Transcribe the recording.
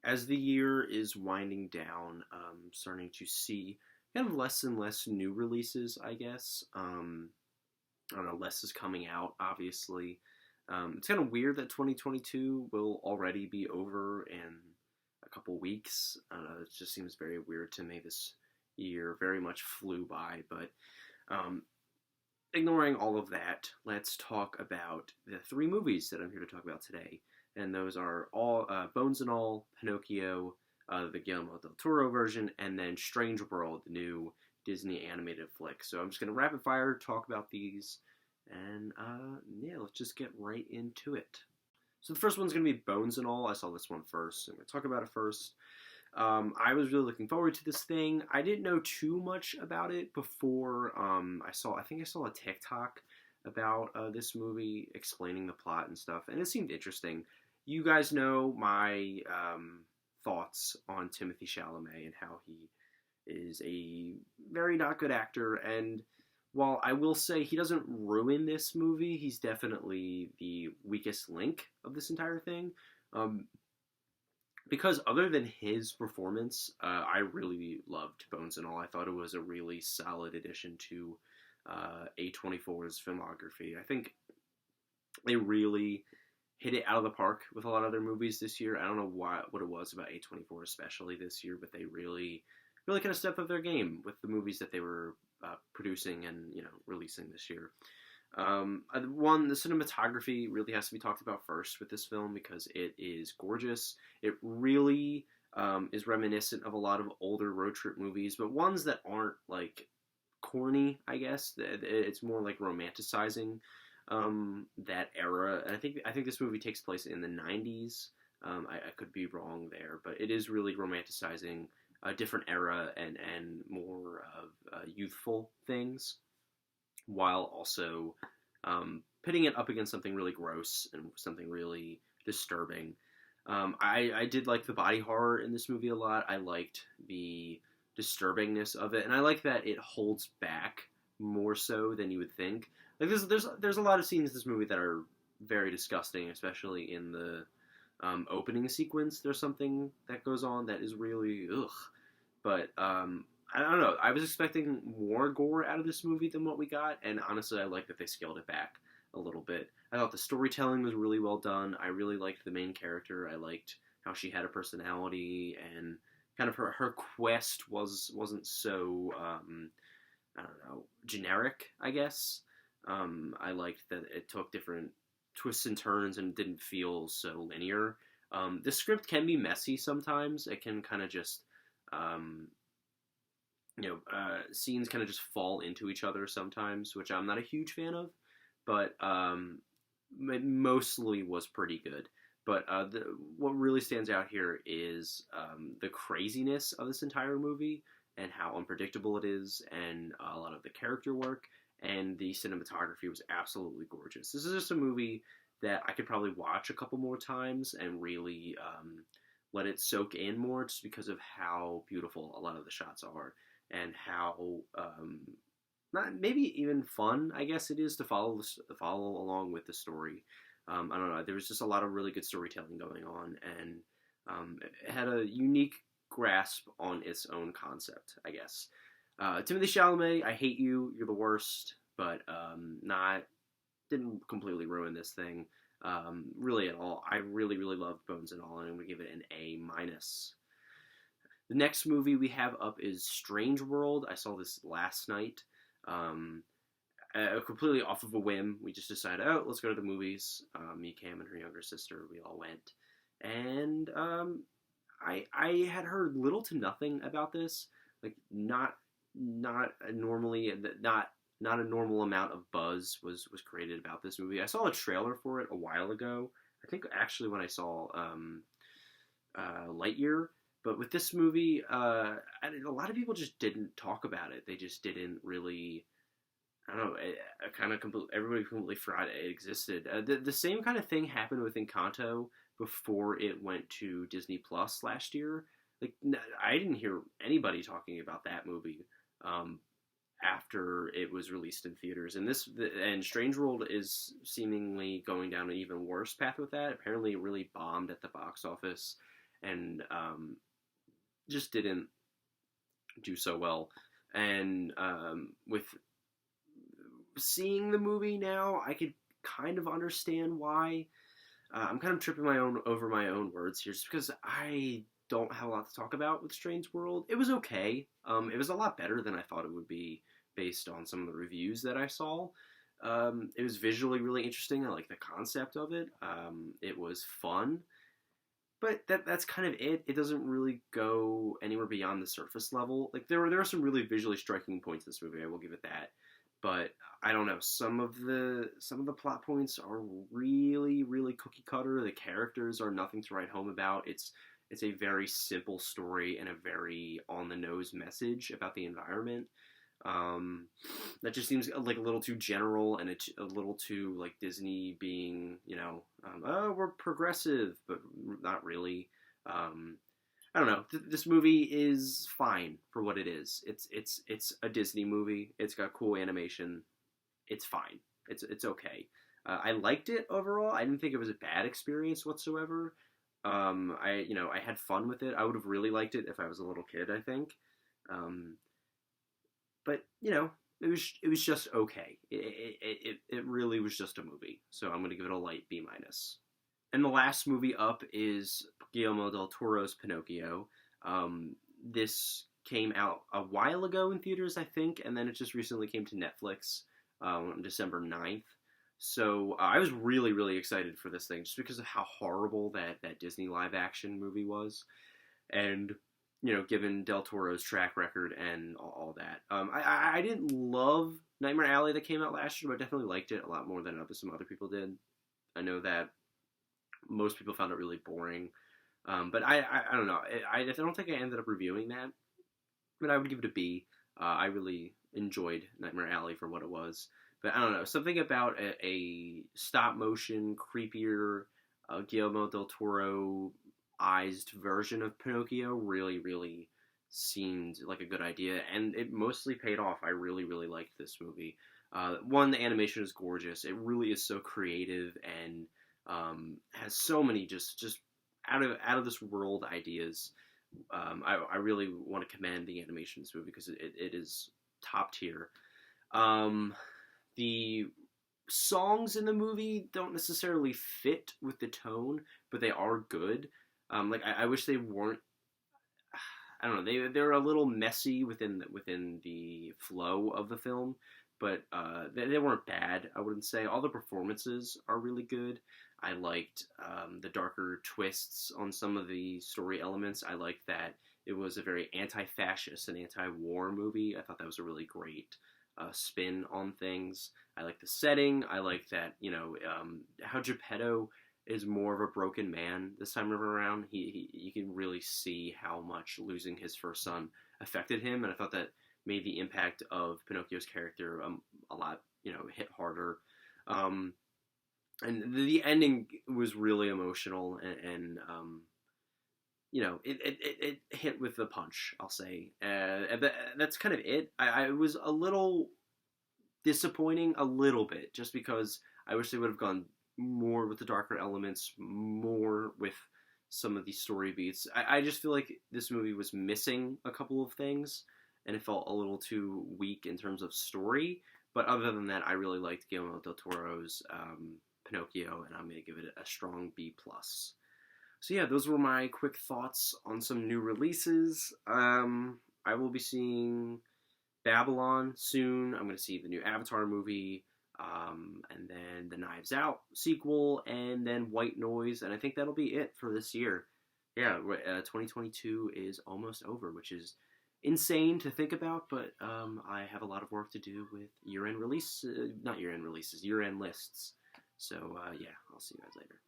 as the year is winding down, starting to see kind of less and less new releases, I guess. I don't know, less is coming out, obviously. It's kind of weird that 2022 will already be over in a couple weeks. I don't know, it just seems very weird to me. This year very much flew by, but um, ignoring all of that, let's talk about the three movies that I'm here to talk about today. And those are all Bones and All, Pinocchio, the Guillermo del Toro version, and then Strange World, the new Disney animated flick. So I'm just going to rapid fire talk about these, and yeah, let's just get right into it. So the first one's going to be Bones and All. I saw this one first, so I'm going to talk about it first. I was really looking forward to this thing. I didn't know too much about it before I think I saw a TikTok about this movie explaining the plot and stuff, and it seemed interesting. You guys know my thoughts on Timothée Chalamet and how he is a very not good actor, and while I will say he doesn't ruin this movie, he's definitely the weakest link of this entire thing. Because other than his performance, I really loved Bones and All. I thought it was a really solid addition to A24's filmography. I think they really hit it out of the park with a lot of their movies this year. I don't know what it was about A24 especially this year, but they really kind of stepped up their game with the movies that they were producing and releasing this year. The cinematography really has to be talked about first with this film because it is gorgeous. It really is reminiscent of a lot of older road trip movies, but ones that aren't like corny, I guess. It's more like romanticizing that era. And I think this movie takes place in the 90s. I could be wrong there, but it is really romanticizing a different era and more of youthful things, while also pitting it up against something really gross and something really disturbing. I did like the body horror in this movie a lot. I liked the disturbingness of it, and I like that it holds back more so than you would think. Like there's a lot of scenes in this movie that are very disgusting, especially in the opening sequence. There's something that goes on that is really ugh. But I don't know. I was expecting more gore out of this movie than what we got, and honestly, I like that they scaled it back a little bit. I thought the storytelling was really well done. I really liked the main character. I liked how she had a personality, and kind of her quest wasn't so I don't know, generic, I guess. I liked that it took different twists and turns and didn't feel so linear. The script can be messy sometimes. It can kind of just scenes kind of just fall into each other sometimes, which I'm not a huge fan of, but it mostly was pretty good. But what really stands out here is the craziness of this entire movie and how unpredictable it is, and a lot of the character work, and the cinematography was absolutely gorgeous. This is just a movie that I could probably watch a couple more times and really let it soak in more, just because of how beautiful a lot of the shots are, and how not maybe even fun, I guess it is, to follow along with the story. I don't know. There was just a lot of really good storytelling going on, and it had a unique grasp on its own concept, I guess. Timothée Chalamet, I hate you. You're the worst, but didn't completely ruin this thing. Really at all. I really loved Bones and All, and I'm going to give it an A-. The next movie we have up is Strange World. I saw this last night. Completely off of a whim. We just decided, let's go to the movies. Me, Cam, and her younger sister, we all went. And I had heard little to nothing about this. Like, not a normal amount of buzz was created about this movie. I saw a trailer for it a while ago. I think actually when I saw Lightyear. But with this movie, a lot of people just didn't talk about it. They just didn't really. I don't know. Everybody completely forgot it existed. The same kind of thing happened with Encanto before it went to Disney Plus last year. Like, I didn't hear anybody talking about that movie after it was released in theaters. And Strange World is seemingly going down an even worse path with that. Apparently, it really bombed at the box office, and just didn't do so well. And with seeing the movie now, I could kind of understand why. I'm kind of tripping over my own words here, just because I don't have a lot to talk about with Strange World. It was okay. It was a lot better than I thought it would be based on some of the reviews that I saw. It was visually really interesting. I like the concept of it. It was fun, but that's kind of it. It doesn't really go anywhere beyond the surface level. Like there are some really visually striking points in this movie. I will give it that. But I don't know. Some of the plot points are really really cookie cutter. The characters are nothing to write home about. It's a very simple story and a very on the nose message about the environment. That just seems like a little too general and a little too like Disney being, oh, we're progressive, but not really. I don't know. This movie is fine for what it is. It's a Disney movie. It's got cool animation. It's fine. It's okay. I liked it overall. I didn't think it was a bad experience whatsoever. I had fun with it. I would have really liked it if I was a little kid, I think. But it was just okay. It really was just a movie. So I'm gonna give it a light B minus. And the last movie up is Guillermo del Toro's Pinocchio. This came out a while ago in theaters, I think, and then it just recently came to Netflix on December 9th. So I was really, really excited for this thing just because of how horrible that Disney live action movie was. And, given Del Toro's track record and all that. I didn't love Nightmare Alley that came out last year, but I definitely liked it a lot more than some other people did. I know that most people found it really boring. But I don't know. I don't think I ended up reviewing that. But I would give it a B. I really enjoyed Nightmare Alley for what it was. But I don't know. Something about a stop-motion, creepier Guillermo del Toro-ized version of Pinocchio really, really seemed like a good idea. And it mostly paid off. I really, really liked this movie. One, the animation is gorgeous. It really is so creative and has so many just out of this world ideas. I really want to commend the animation in this movie because it is top tier. The songs in the movie don't necessarily fit with the tone, but they are good. I wish they weren't. I don't know. They're a little messy within the flow of the film, but they weren't bad. I wouldn't say all the performances are really good. I liked the darker twists on some of the story elements. I liked that it was a very anti-fascist and anti-war movie. I thought that was a really great spin on things. I like the setting. I like that, how Geppetto is more of a broken man this time around. You can really see how much losing his first son affected him, and I thought that made the impact of Pinocchio's character a lot, hit harder. And the ending was really emotional, and it hit with the punch, I'll say. But that's kind of it. I was a little disappointing, a little bit, just because I wish they would have gone more with the darker elements, more with some of the story beats. I just feel like this movie was missing a couple of things, and it felt a little too weak in terms of story. But other than that, I really liked Guillermo del Toro's Pinocchio, and I'm going to give it a strong B+. So yeah, those were my quick thoughts on some new releases. I will be seeing Babylon soon. I'm going to see the new Avatar movie, and then the Knives Out sequel, and then White Noise, and I think that'll be it for this year. Yeah, 2022 is almost over, which is insane to think about, but I have a lot of work to do with year-end lists. So yeah, I'll see you guys later.